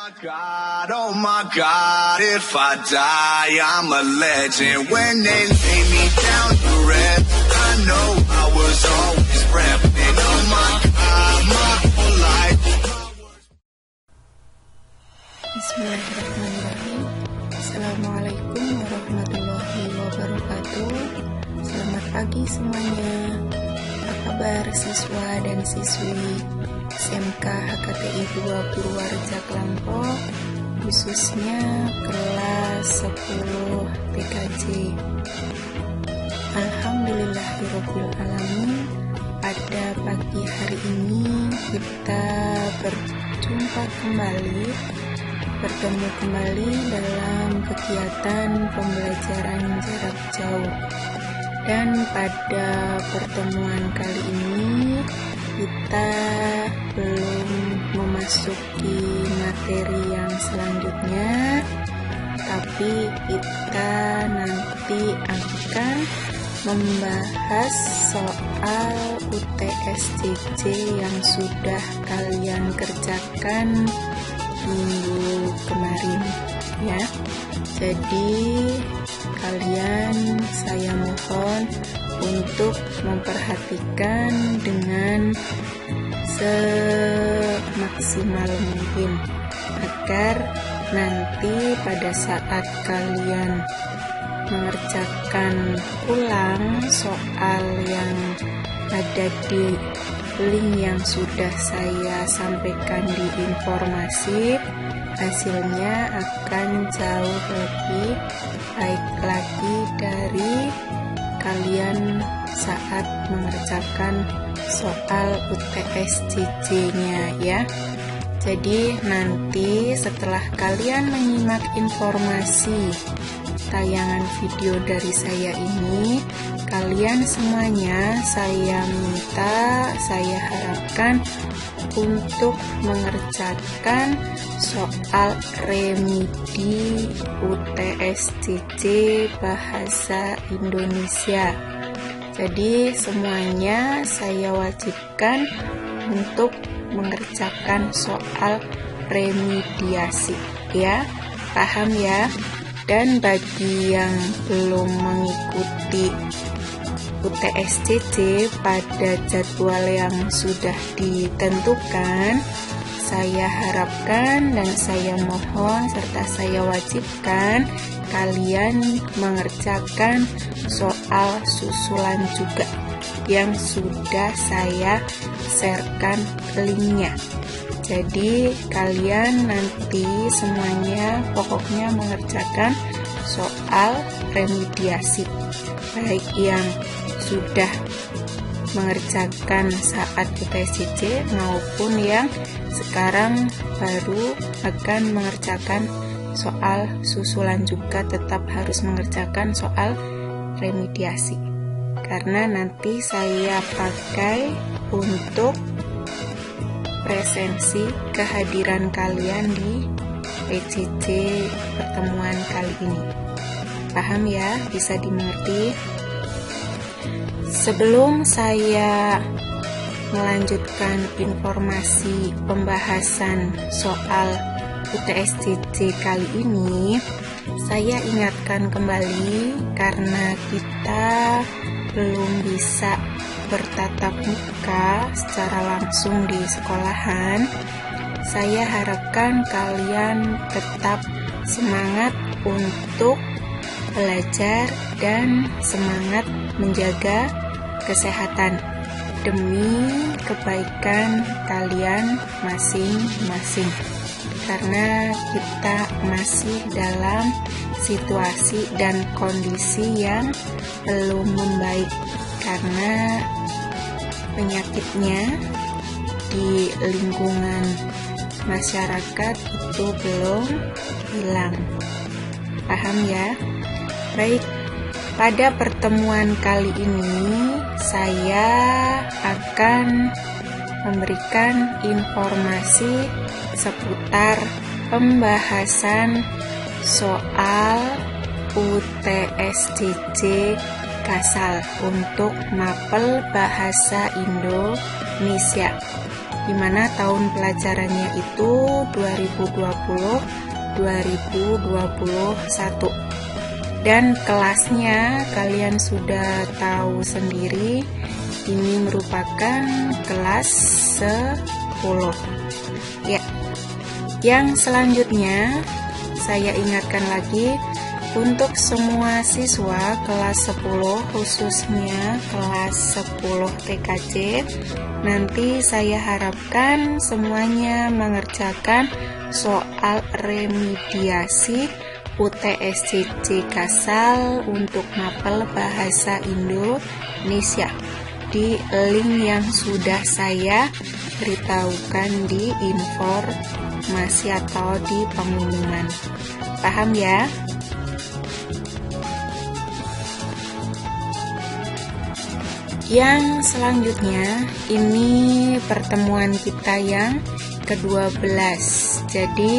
Oh my God, if I die, I'm a legend. When they lay me down to rest, I know I was always repping. Oh my God, my whole life. Bismillahirrahmanirrahim. Assalamualaikum warahmatullahi wabarakatuh. Selamat pagi semuanya. Apa kabar siswa dan siswi SMK HKTI 2 Purwareja Kelampok, khususnya kelas 10 TKJ. Alhamdulillahirrahmanirrahim. Pada pagi hari ini kita bertemu kembali dalam kegiatan pembelajaran jarak jauh. Dan pada pertemuan kali ini kita belum memasuki materi yang selanjutnya, tapi kita nanti akan membahas soal UTS-JJ yang sudah kalian kerjakan minggu kemarin ya. Jadi kalian saya mohon untuk memperhatikan dengan semaksimal mungkin agar nanti pada saat kalian mengerjakan ulang soal yang ada di link yang sudah saya sampaikan di informasi, hasilnya akan jauh lebih baik lagi dari kalian saat mengerjakan soal UTS-JJ-nya ya. Jadi nanti setelah kalian menyimak informasi tayangan video dari saya ini, kalian semuanya saya harapkan untuk mengerjakan soal remedi UTS-JJ Bahasa Indonesia. Jadi semuanya saya wajibkan untuk mengerjakan soal remediasi ya. Paham ya? Dan bagi yang belum mengikuti UTS-JJ pada jadwal yang sudah ditentukan, saya harapkan dan saya mohon serta saya wajibkan kalian mengerjakan soal susulan juga yang sudah saya sharekan linknya. Jadi kalian nanti semuanya pokoknya mengerjakan soal remediasi, baik yang sudah mengerjakan saat UTS-JJ maupun yang sekarang baru akan mengerjakan soal susulan juga tetap harus mengerjakan soal remediasi. Karena nanti saya pakai untuk presensi kehadiran kalian di PJJ pertemuan kali ini. Paham ya? Bisa dimengerti? Sebelum saya melanjutkan informasi pembahasan soal UTS-JJ kali ini, saya ingatkan kembali karena kita belum bisa bertatap muka secara langsung di sekolahan, saya harapkan kalian tetap semangat untuk belajar dan semangat menjaga kesehatan demi kebaikan kalian masing-masing. Karena kita masih dalam situasi dan kondisi yang belum membaik karena penyakitnya di lingkungan masyarakat itu belum hilang. Paham ya? Baik, pada pertemuan kali ini saya akan memberikan informasi seputar pembahasan soal UTS-JJ Kasal untuk mapel bahasa Indonesia. dimana tahun pelajarannya itu 2020-2021. Dan kelasnya kalian sudah tahu sendiri, ini merupakan kelas 10. Ya. Yang selanjutnya saya ingatkan lagi untuk semua siswa kelas 10, khususnya kelas 10 TKJ, nanti saya harapkan semuanya mengerjakan soal remediasi UTSJJ Kasal untuk mapel bahasa Indonesia di link yang sudah saya beritahukan di informasi atau di pengumuman. Paham ya? Yang selanjutnya ini pertemuan kita yang ke-12. Jadi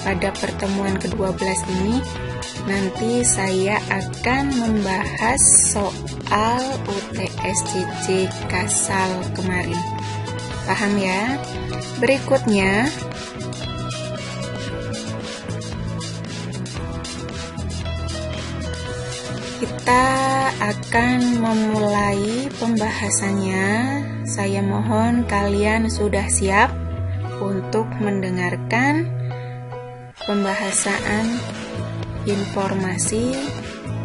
pada pertemuan ke-12 ini nanti saya akan membahas soal UTSJJ Kasal kemarin. Paham ya? Berikutnya kita akan memulai pembahasannya. Saya mohon kalian sudah siap untuk mendengarkan pembahasan informasi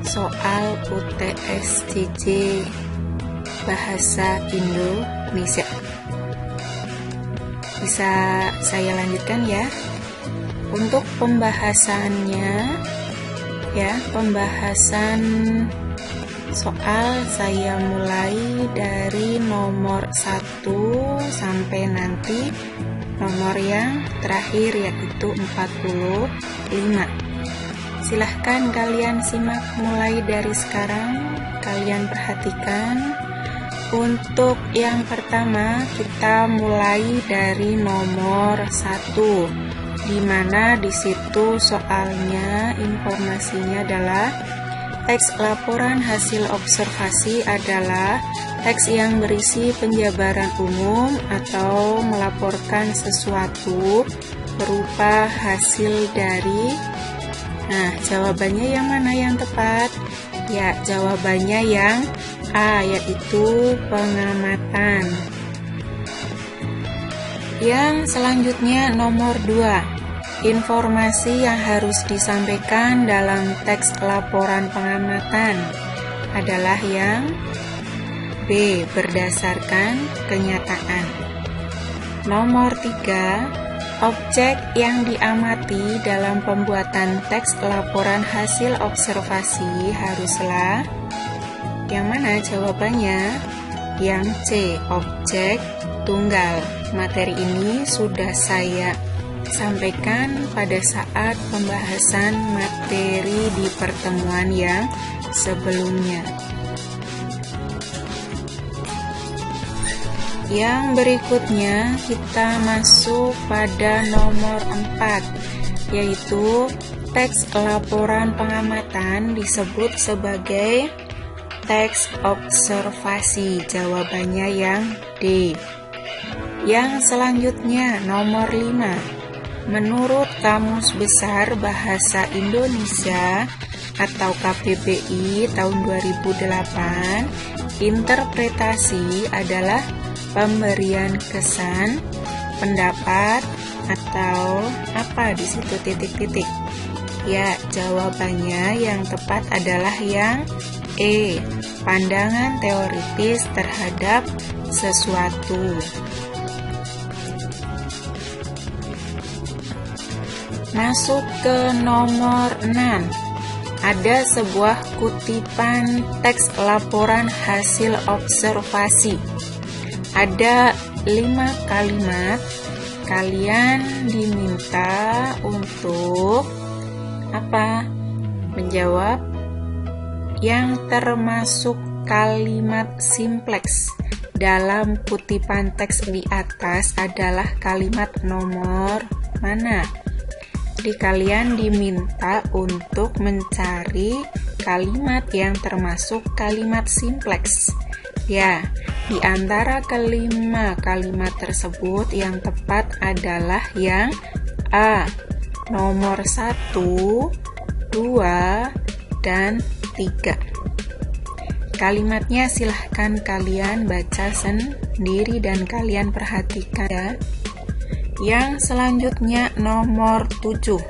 soal UTSJJ Bahasa Indonesia. Bisa saya lanjutkan ya? Untuk pembahasannya, pembahasan soal saya mulai dari nomor 1 sampai nanti nomor yang terakhir, yaitu 45. Silahkan kalian simak mulai dari sekarang. Kalian perhatikan. Untuk yang pertama kita mulai dari nomor 1, dimana disitu soalnya informasinya adalah teks laporan hasil observasi adalah teks yang berisi penjabaran umum atau melaporkan sesuatu berupa hasil dari. Nah, jawabannya yang mana yang tepat? Ya, jawabannya yang A, yaitu pengamatan. Yang selanjutnya nomor 2. Informasi yang harus disampaikan dalam teks laporan pengamatan adalah yang B, berdasarkan kenyataan. Nomor 3, objek yang diamati dalam pembuatan teks laporan hasil observasi haruslah yang mana jawabannya? Yang C, objek tunggal. Materi ini sudah saya sampaikan pada saat pembahasan materi di pertemuan yang sebelumnya. Yang berikutnya kita masuk pada nomor 4, yaitu teks laporan pengamatan disebut sebagai teks observasi. Jawabannya yang D. Yang selanjutnya nomor 5. Menurut Kamus Besar Bahasa Indonesia atau KBBI tahun 2008, interpretasi adalah pemberian kesan, pendapat, atau apa di situ titik-titik. Ya, jawabannya yang tepat adalah yang E, pandangan teoritis terhadap sesuatu. Masuk ke nomor 6. Ada sebuah kutipan teks laporan hasil observasi. Ada 5 kalimat. Kalian diminta untuk apa? Menjawab yang termasuk kalimat simpleks dalam kutipan teks di atas adalah kalimat nomor mana? Jadi kalian diminta untuk mencari kalimat yang termasuk kalimat simpleks. Ya, di antara kelima kalimat tersebut yang tepat adalah yang A, nomor 1, 2, dan 3. Kalimatnya silahkan kalian baca sendiri dan kalian perhatikan ya. Yang selanjutnya nomor 7.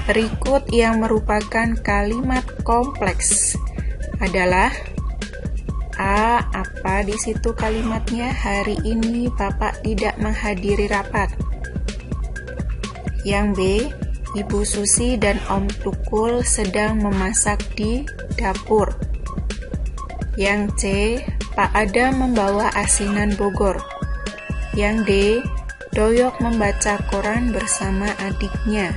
Berikut yang merupakan kalimat kompleks adalah A. Apa di situ kalimatnya? Hari ini Bapak tidak menghadiri rapat. Yang B. Ibu Susi dan Om Tukul sedang memasak di dapur. Yang C. Pak Adam membawa asinan Bogor. Yang D. Doyok membaca koran bersama adiknya.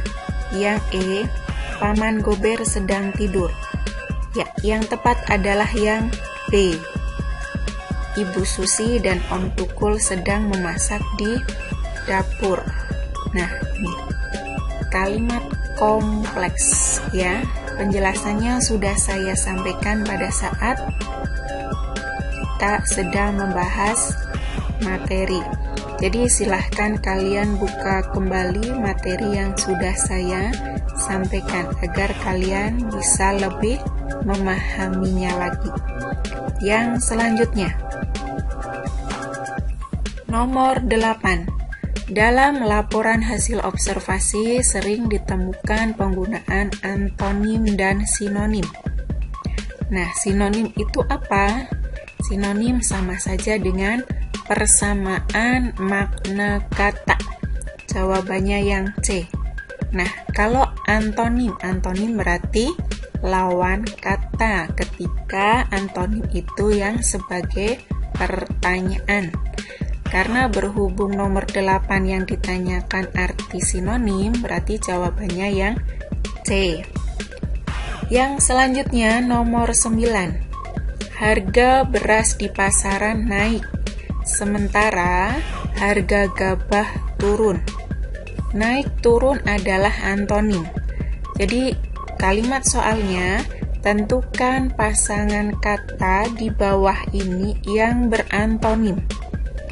Yang E. Paman Gober sedang tidur. Ya, yang tepat adalah yang B. Ibu Susi dan Om Tukul sedang memasak di dapur. Nah, ini kalimat kompleks ya. Penjelasannya sudah saya sampaikan pada saat kita sedang membahas materi. Jadi silahkan kalian buka kembali materi yang sudah saya sampaikan agar kalian bisa lebih memahaminya lagi. Yang selanjutnya nomor 8. Dalam laporan hasil observasi sering ditemukan penggunaan antonim dan sinonim. Nah, sinonim itu apa? Sinonim sama saja dengan persamaan makna kata. Jawabannya yang C. Nah, kalau antonim berarti lawan kata ketika antonim itu yang sebagai pertanyaan. Karena berhubung nomor 8 yang ditanyakan arti sinonim, berarti jawabannya yang C. Yang selanjutnya nomor 9. Harga beras di pasaran naik, sementara harga gabah turun. Naik turun adalah antonim. Jadi kalimat soalnya, tentukan pasangan kata di bawah ini yang berantonim.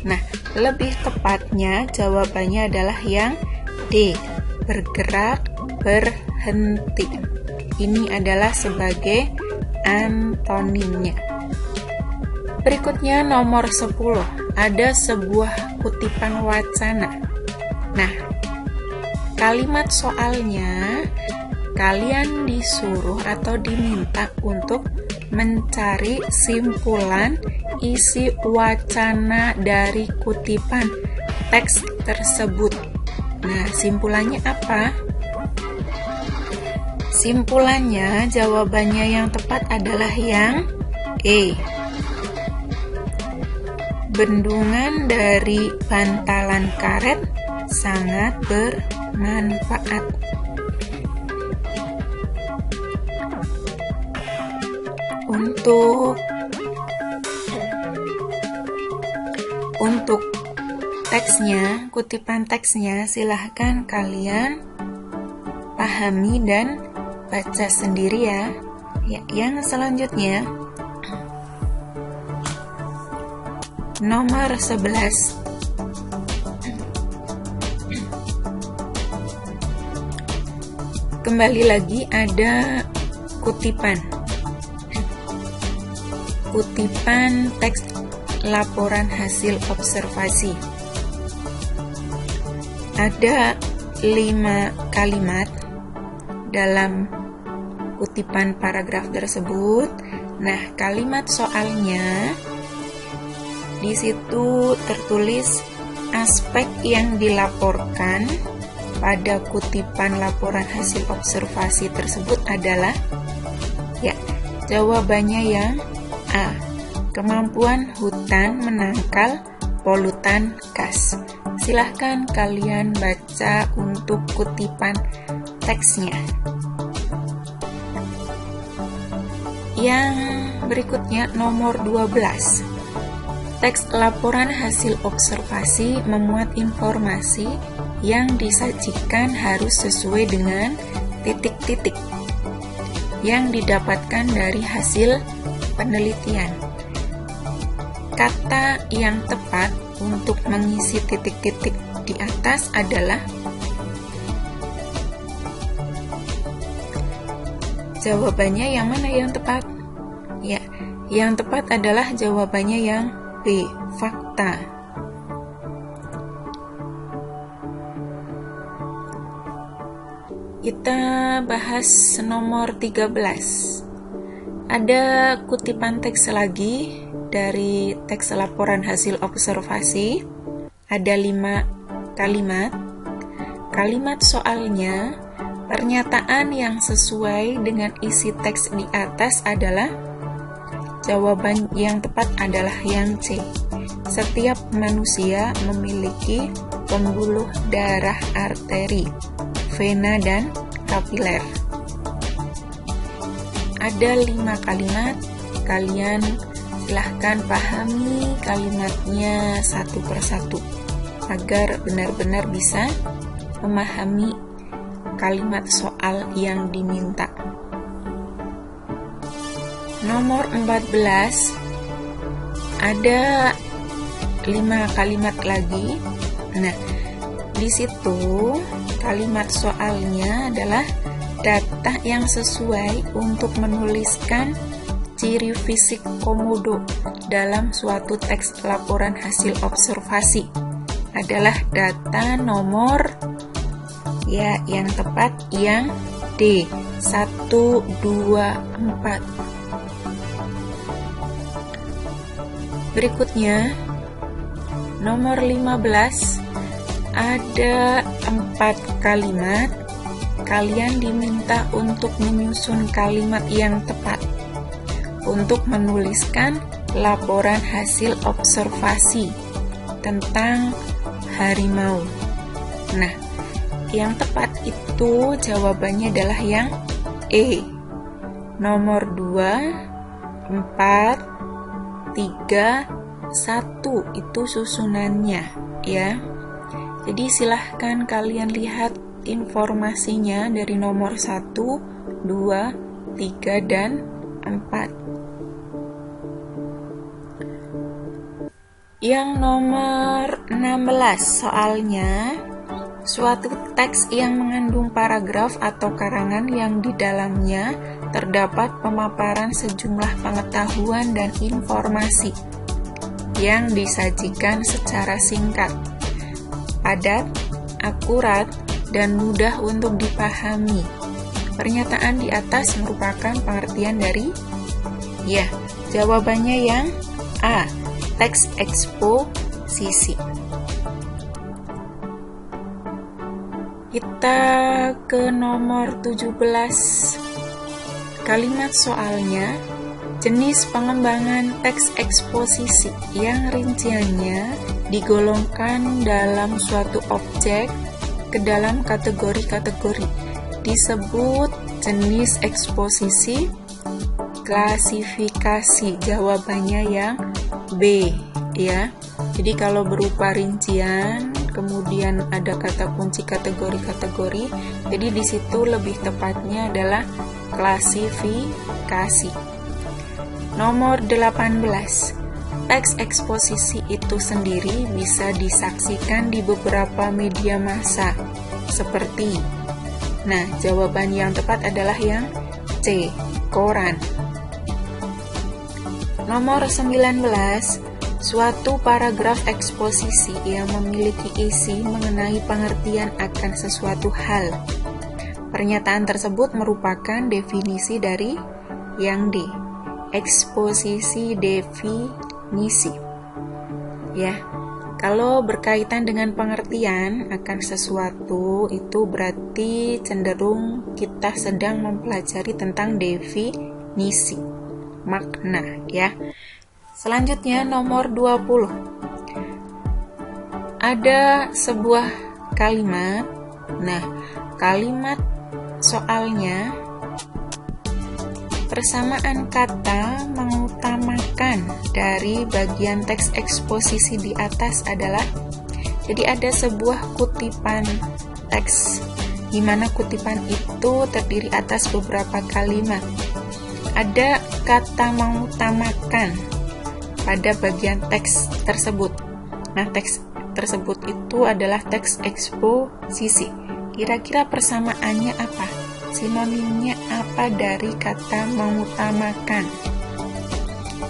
Nah, lebih tepatnya jawabannya adalah yang D, bergerak, berhenti. Ini adalah sebagai antonimnya. Berikutnya nomor 10, ada sebuah kutipan wacana. Nah, kalimat soalnya kalian disuruh atau diminta untuk mencari simpulan isi wacana dari kutipan teks tersebut. Nah, simpulannya apa? Simpulannya, jawabannya yang tepat adalah yang E. Bendungan dari bantalan karet sangat bermanfaat. Untuk teksnya, kutipan teksnya silahkan kalian pahami dan baca sendiri ya. Yang selanjutnya nomor 11. Kembali lagi ada kutipan teks laporan hasil observasi. Ada 5 kalimat dalam kutipan paragraf tersebut. Nah, kalimat soalnya di situ tertulis aspek yang dilaporkan pada kutipan laporan hasil observasi tersebut adalah jawabannya yang A. Kemampuan hutan menangkal polutan gas. Silahkan kalian baca untuk kutipan teksnya. Yang berikutnya nomor 12. Teks laporan hasil observasi memuat informasi yang disajikan harus sesuai dengan titik-titik yang didapatkan dari hasil penelitian. kata yang tepat untuk mengisi titik-titik di atas adalah? Jawabannya yang mana yang tepat? Ya, yang tepat adalah jawabannya yang B, fakta. Kita bahas nomor 13. Ada kutipan teks lagi dari teks laporan hasil observasi. Ada 5 kalimat. Kalimat soalnya, pernyataan yang sesuai dengan isi teks di atas adalah? Jawaban yang tepat adalah yang C. Setiap manusia memiliki pembuluh darah arteri, vena, dan kapiler. Ada 5 kalimat, kalian silahkan pahami kalimatnya satu persatu agar benar-benar bisa memahami kalimat soal yang diminta. Nomor 14, ada 5 kalimat lagi. Nah, di situ kalimat soalnya adalah data yang sesuai untuk menuliskan ciri fisik komodo dalam suatu teks laporan hasil observasi adalah data nomor, ya, yang tepat yang D, 1, 2, 4. Berikutnya, nomor 15, ada 4 kalimat. Kalian diminta untuk menyusun kalimat yang tepat untuk menuliskan laporan hasil observasi tentang harimau. Nah, yang tepat itu jawabannya adalah yang E. Nomor 2, 4, 3, 1 itu susunannya, ya. Jadi silahkan kalian lihat informasinya dari nomor 1, 2, 3, dan 4. Yang nomor 16 soalnya, suatu teks yang mengandung paragraf atau karangan yang di dalamnya terdapat pemaparan sejumlah pengetahuan dan informasi yang disajikan secara singkat, padat, akurat, dan mudah untuk dipahami. Pernyataan di atas merupakan pengertian dari? Ya, jawabannya yang A, teks eksposisi. Kita ke nomor 17. Kalimat soalnya, jenis pengembangan teks eksposisi yang rinciannya digolongkan dalam suatu objek ke dalam kategori-kategori disebut jenis eksposisi klasifikasi. Jawabannya yang B, ya. Jadi kalau berupa rincian, kemudian ada kata kunci kategori-kategori, jadi di situ lebih tepatnya adalah klasifikasi. Nomor 18. Teks eksposisi itu sendiri bisa disaksikan di beberapa media massa, seperti. Nah, jawaban yang tepat adalah yang C, koran. Nomor 19. Suatu paragraf eksposisi yang memiliki isi mengenai pengertian akan sesuatu hal. Pernyataan tersebut merupakan definisi dari yang D, eksposisi definisi. Ya, kalau berkaitan dengan pengertian akan sesuatu itu berarti cenderung kita sedang mempelajari tentang definisi, makna, ya. Selanjutnya nomor 20. Ada sebuah kalimat. Nah, kalimat soalnya persamaan kata mengutamakan dari bagian teks eksposisi di atas adalah, jadi ada sebuah kutipan teks di mana kutipan itu terdiri atas beberapa kalimat. Ada kata mengutamakan. pada bagian teks tersebut. Nah, teks tersebut itu adalah teks eksposisi. Kira-kira persamaannya apa? Sinonimnya apa dari kata mengutamakan?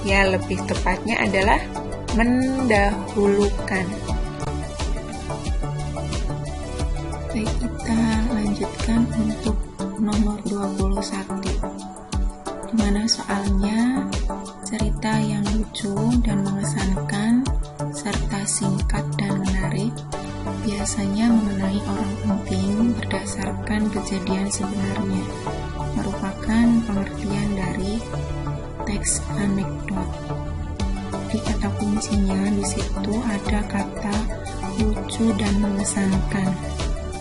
Ya, lebih tepatnya adalah mendahulukan. Baik, kita lanjutkan untuk nomor 21, di mana soalnya cerita yang lucu dan mengesankan serta singkat dan menarik, biasanya mengenai orang penting berdasarkan kejadian sebenarnya, merupakan pengertian dari teks anekdot. Di kata kuncinya di situ ada kata lucu dan mengesankan.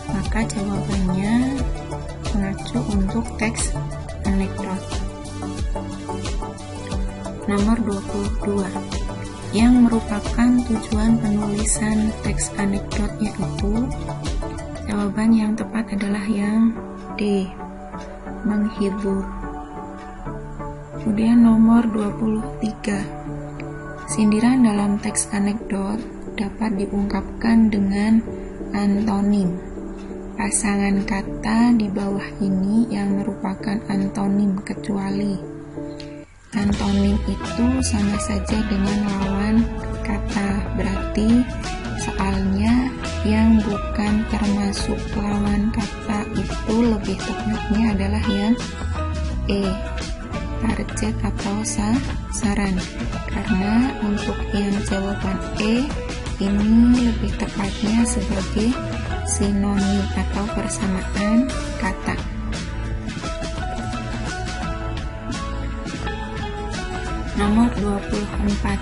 Maka jawabannya mengacu untuk teks anekdot. Nomor 22, yang merupakan tujuan penulisan teks anekdot yaitu, jawaban yang tepat adalah yang D, menghibur. Kemudian nomor 23, sindiran dalam teks anekdot dapat diungkapkan dengan antonim. Pasangan kata di bawah ini yang merupakan antonim kecuali. Antonim itu sama saja dengan lawan kata, berarti soalnya yang bukan termasuk lawan kata itu lebih tepatnya adalah yang E, target atau sasaran. Karena untuk yang jawaban E ini lebih tepatnya sebagai sinonim atau persamaan kata. Nomor 24,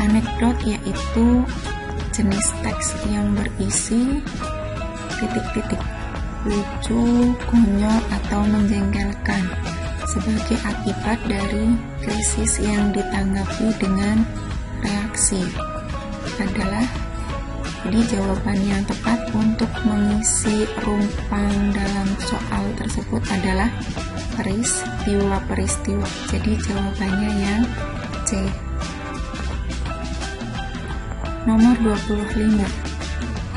anekdot yaitu jenis teks yang berisi titik-titik, lucu, konyol, atau menjengkelkan sebagai akibat dari krisis yang ditanggapi dengan reaksi adalah. Jadi jawaban yang tepat untuk mengisi rumpang dalam soal tersebut adalah peristiwa-peristiwa. Jadi jawabannya yang C. Nomor 25,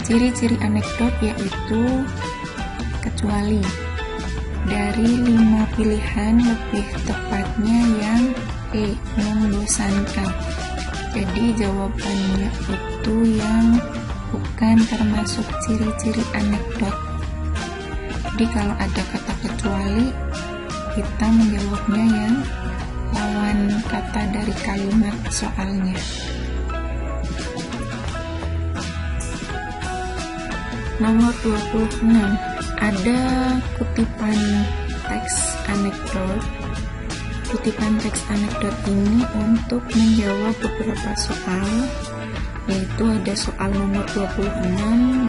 ciri-ciri anekdot yaitu kecuali. Dari 5 pilihan lebih tepatnya yang E, membosankan. Jadi jawabannya itu yang bukan termasuk ciri-ciri anekdot. Jadi kalau ada kata kecuali, kita menjawabnya yang lawan kata dari kalimat soalnya. Nomor 26, ada kutipan teks anekdot. Kutipan teks anekdot ini untuk menjawab beberapa soal, yaitu ada soal nomor 26,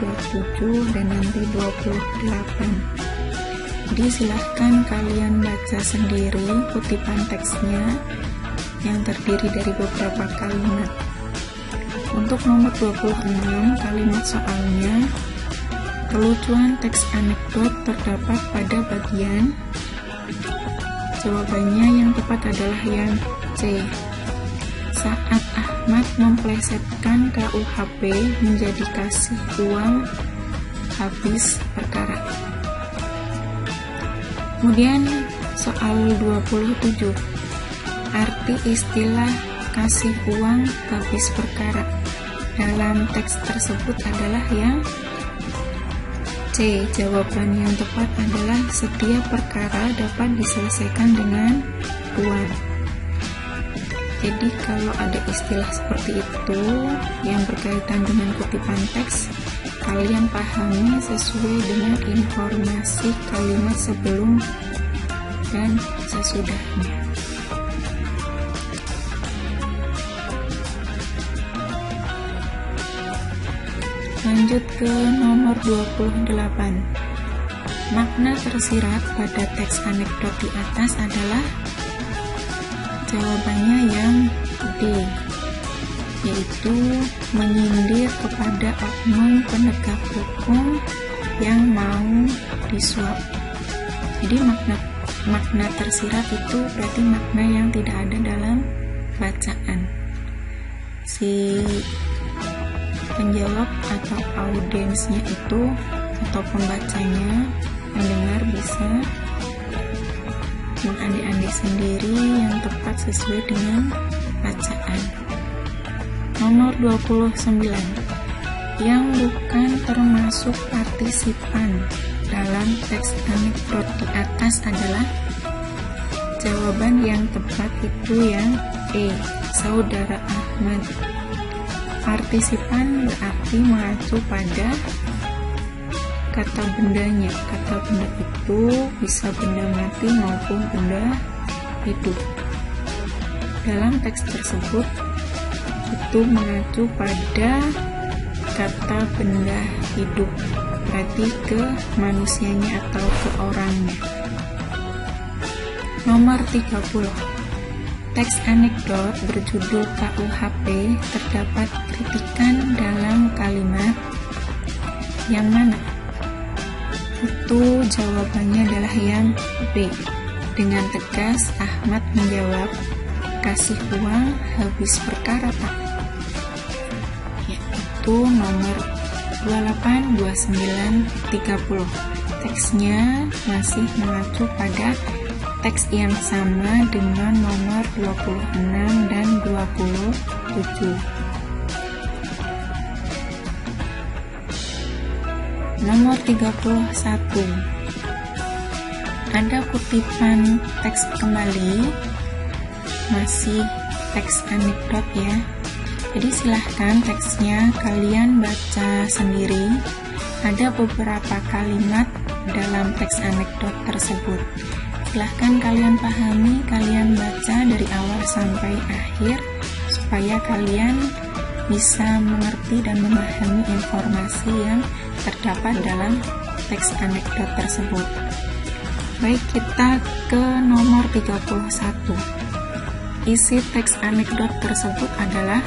27, dan nanti 28. Jadi silahkan kalian baca sendiri kutipan teksnya yang terdiri dari beberapa kalimat. Untuk nomor 26, kalimat soalnya, kelucuan teks anekdot terdapat pada bagian. Jawabannya yang tepat adalah yang C. Saat Ahmad memplesetkan KUHP menjadi kasih uang habis perkara. Kemudian soal 27, arti istilah kasih uang habis perkara dalam teks tersebut adalah yang C. Jawaban yang tepat adalah setiap perkara dapat diselesaikan dengan uang. Jadi kalau ada istilah seperti itu yang berkaitan dengan kutipan teks, kalian pahami sesuai dengan informasi kalimat sebelum dan sesudahnya. Lanjut ke nomor 28. Makna tersirat pada teks anekdot di atas adalah, jawabannya yang D, yaitu menyindir kepada oknum penegak hukum yang mau disuap. Jadi makna tersirat itu berarti makna yang tidak ada dalam bacaan. Si penjawab atau audiensnya itu atau pembacanya, pendengar bisa mengandai-andai sendiri yang tepat sesuai dengan bacaan. Nomor 29, yang bukan termasuk partisipan dalam teks anekdot di atas adalah jawaban yang tepat itu yang E, Saudara Ahmad. Partisipan berarti mengacu pada kata bendanya. Kata benda itu bisa benda mati maupun benda hidup. Dalam teks tersebut itu mengacu pada kata benda hidup, berarti ke manusianya atau ke orangnya. Nomor 30, teks anekdot berjudul KUHP terdapat kritikan dalam kalimat yang mana? Itu jawabannya adalah yang B. Dengan tegas Ahmad menjawab, kasih uang habis perkara Pak. Yaitu nomor 28, 29, 30. Teksnya masih mengacu pada teks yang sama dengan nomor 26 dan 27. Nomor 31. Ada kutipan teks kembali, masih teks anekdot ya. Jadi silahkan teksnya kalian baca sendiri. Ada beberapa kalimat dalam teks anekdot tersebut. Silahkan kalian pahami, kalian baca dari awal sampai akhir supaya kalian bisa mengerti dan memahami informasi yang terdapat dalam teks anekdot tersebut. Baik, kita ke nomor 31. Isi teks anekdot tersebut adalah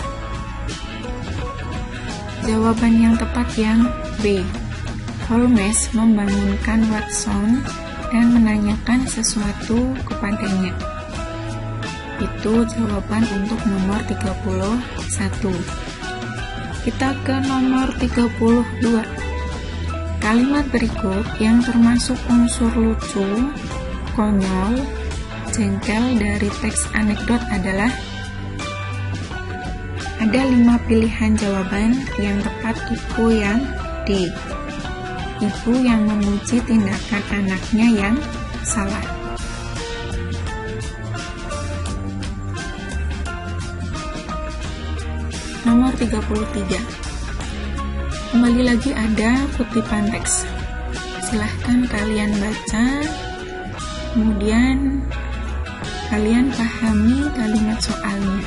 jawaban yang tepat yang B. Holmes membangunkan Watson dan menanyakan sesuatu kepadanya. Itu jawaban untuk nomor 31. Kita ke nomor 32. Kalimat berikut yang termasuk unsur lucu, konyol, jengkel dari teks anekdot adalah ada 5 pilihan jawaban. Yang tepat itu yang D. Ibu yang memuji tindakan anaknya yang salah. Nomor 33. Kembali lagi ada kutipan teks. Silahkan kalian baca, kemudian kalian pahami kalimat soalnya.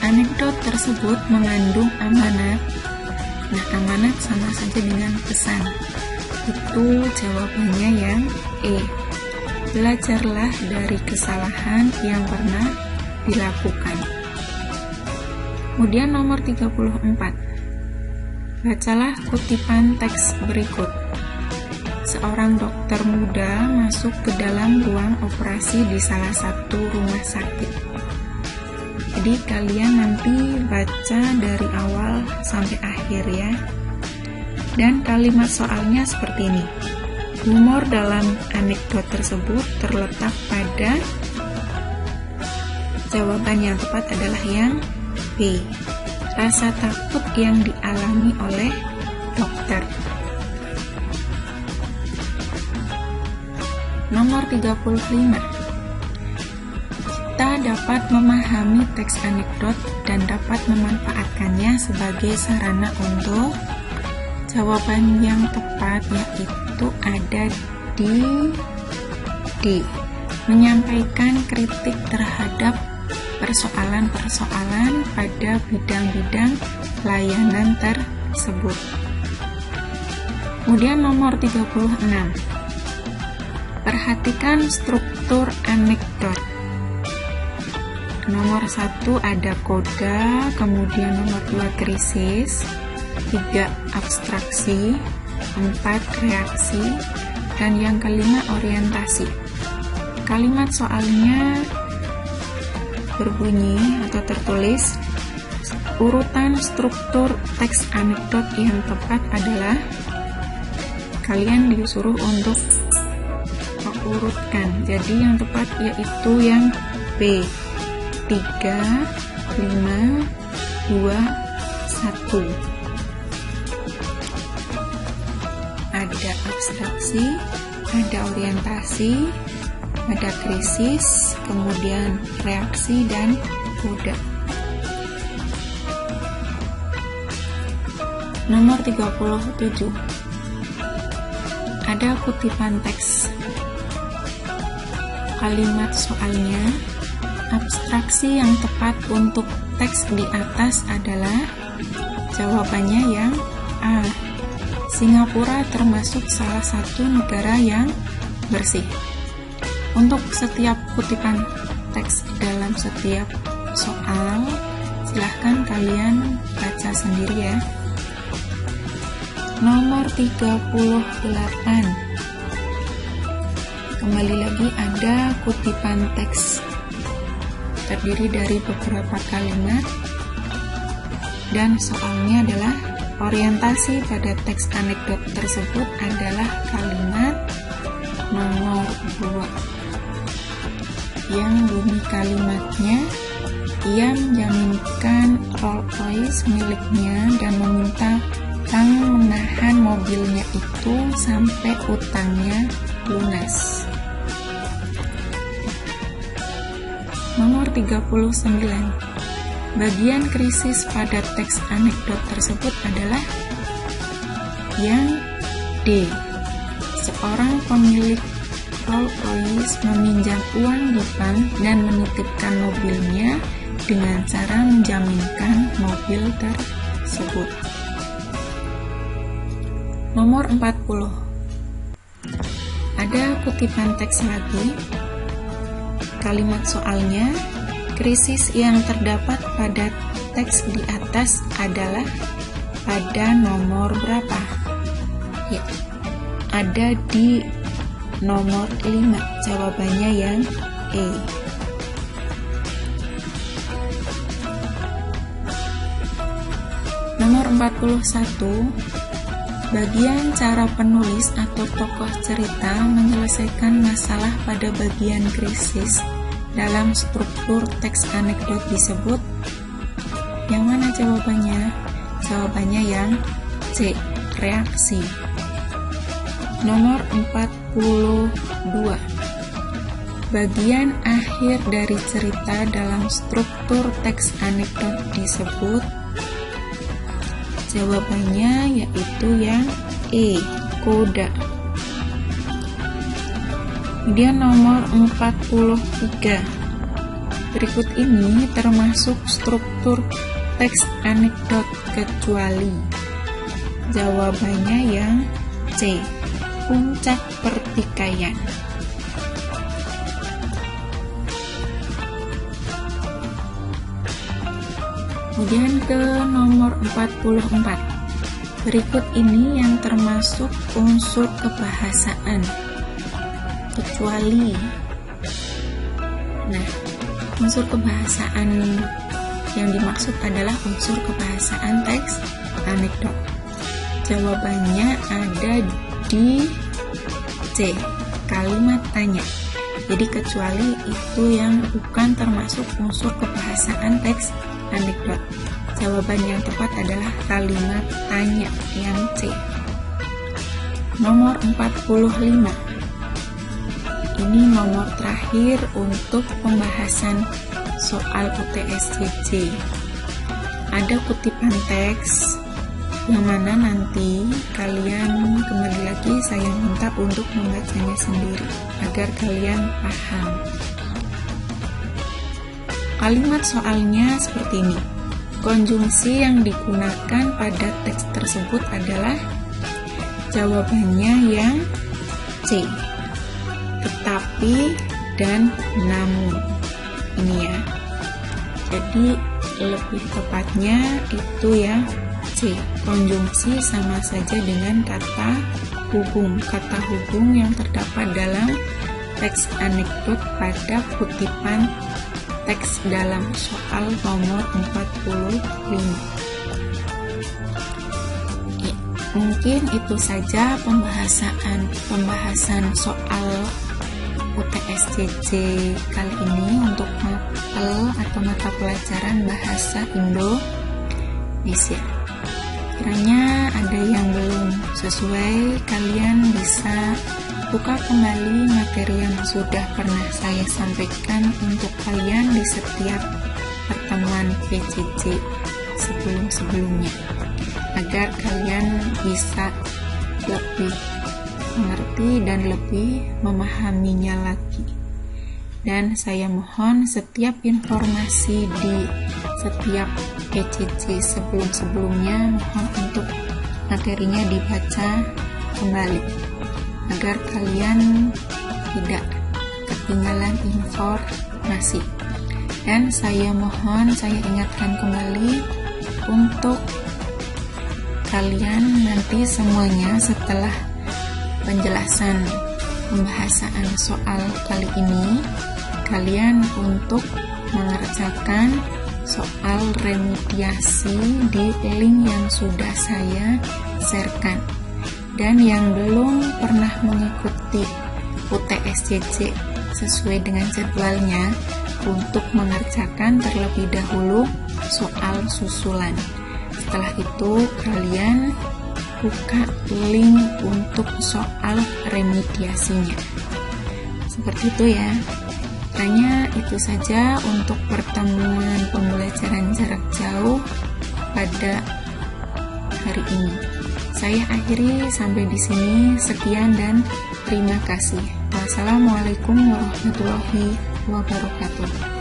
Anekdot tersebut mengandung amanat. Nah, amanat sama saja dengan pesan. Itu jawabannya yang E. Belajarlah dari kesalahan yang pernah dilakukan. Kemudian nomor 34. Bacalah kutipan teks berikut. Seorang dokter muda masuk ke dalam ruang operasi di salah satu rumah sakit. Jadi kalian nanti baca dari awal sampai akhir ya. Dan kalimat soalnya seperti ini. Humor dalam anekdot tersebut terletak pada jawaban yang tepat adalah yang B. Rasa takut yang dialami oleh dokter. Nomor 35. Kita dapat memahami teks anekdot dan dapat memanfaatkannya sebagai sarana untuk jawaban yang tepat, yaitu ada di D. Menyampaikan kritik terhadap persoalan-persoalan pada bidang-bidang layanan tersebut. Kemudian nomor 36. Perhatikan struktur anekdot. Nomor 1 ada koda, kemudian nomor 2 krisis, 3 abstraksi, 4 reaksi, dan yang kelima orientasi. Kalimat soalnya berbunyi atau tertulis, urutan struktur teks anekdot yang tepat adalah, kalian disuruh untuk urutkan. Jadi yang tepat yaitu yang B, 3, 5, 2, 1. Ada abstraksi, ada orientasi, ada krisis, kemudian reaksi dan koda. Nomor 37. Ada kutipan teks. Kalimat soalnya, abstraksi yang tepat untuk teks di atas adalah, jawabannya yang A. Singapura termasuk salah satu negara yang bersih. Untuk setiap kutipan teks dalam setiap soal, silahkan kalian baca sendiri ya. Nomor 38. Kembali lagi ada kutipan teks. Terdiri dari beberapa kalimat dan soalnya adalah, orientasi pada teks anekdot tersebut adalah kalimat nomor 2. Yang bunyi kalimatnya, ia menjaminkan Rolls Royce miliknya dan meminta Kang menahan mobilnya itu sampai utangnya lunas. Nomor 39. Bagian krisis pada teks anekdot tersebut adalah yang D. Seorang pemilik Rolls Royce meminjam uang di bank dan menitipkan mobilnya dengan cara menjaminkan mobil tersebut. Nomor 40. Ada kutipan teks lagi. Kalimat soalnya, krisis yang terdapat pada teks di atas adalah pada nomor berapa? Ya, ada di nomor 5. Jawabannya yang E. Nomor 41. Bagian cara penulis atau tokoh cerita menyelesaikan masalah pada bagian krisis dalam struktur teks anekdot disebut. Yang mana jawabannya? Jawabannya yang C, reaksi. Nomor 42. Bagian akhir dari cerita dalam struktur teks anekdot disebut. Jawabannya yaitu yang E, koda. Kemudian nomor 43. Berikut ini termasuk struktur teks anekdot kecuali. Jawabannya yang C, puncak pertikaian. Kemudian ke nomor 44. Berikut ini yang termasuk unsur kebahasaan kecuali. Nah, unsur kebahasaan yang dimaksud adalah unsur kebahasaan teks anekdot. Jawabannya ada di C, kalimat tanya. Jadi kecuali itu yang bukan termasuk unsur kebahasaan teks anekdot. Jawaban yang tepat adalah kalimat tanya yang C. Nomor 45. Ini nomor terakhir untuk pembahasan soal UTS-JJ. Ada kutipan teks yang mana nanti kalian kembali lagi saya minta untuk membacanya sendiri agar kalian paham. Kalimat soalnya seperti ini. Konjungsi yang digunakan pada teks tersebut adalah, jawabannya yang C, tetapi dan namun. Ini ya. Jadi lebih tepatnya itu ya C. Konjungsi sama saja dengan kata hubung. Kata hubung yang terdapat dalam teks anekdot pada kutipan teks teks dalam soal nomor 45. Mungkin itu saja pembahasan soal UTS-JJ kali ini untuk mapel atau mata pelajaran bahasa Indonesia. Kiranya ada yang belum sesuai, kalian bisa buka kembali materi yang sudah pernah saya sampaikan untuk kalian di setiap pertemuan PJJ sebelum-sebelumnya, agar kalian bisa lebih mengerti dan lebih memahaminya lagi. Dan saya mohon setiap informasi di setiap PJJ sebelum-sebelumnya, mohon untuk materinya dibaca kembali agar kalian tidak ketinggalan informasi. Dan saya mohon, saya ingatkan kembali untuk kalian nanti semuanya setelah penjelasan pembahasan soal kali ini, kalian untuk mengerjakan soal remediasi di link yang sudah saya sharekan. Dan yang belum pernah mengikuti UTS-JJ sesuai dengan jadwalnya, untuk mengerjakan terlebih dahulu soal susulan. Setelah itu kalian buka link untuk soal remediasinya. Seperti itu ya. Hanya itu saja untuk pertemuan pembelajaran jarak jauh pada hari ini. Saya akhiri sampai di sini. Sekian dan terima kasih. Wassalamualaikum warahmatullahi wabarakatuh.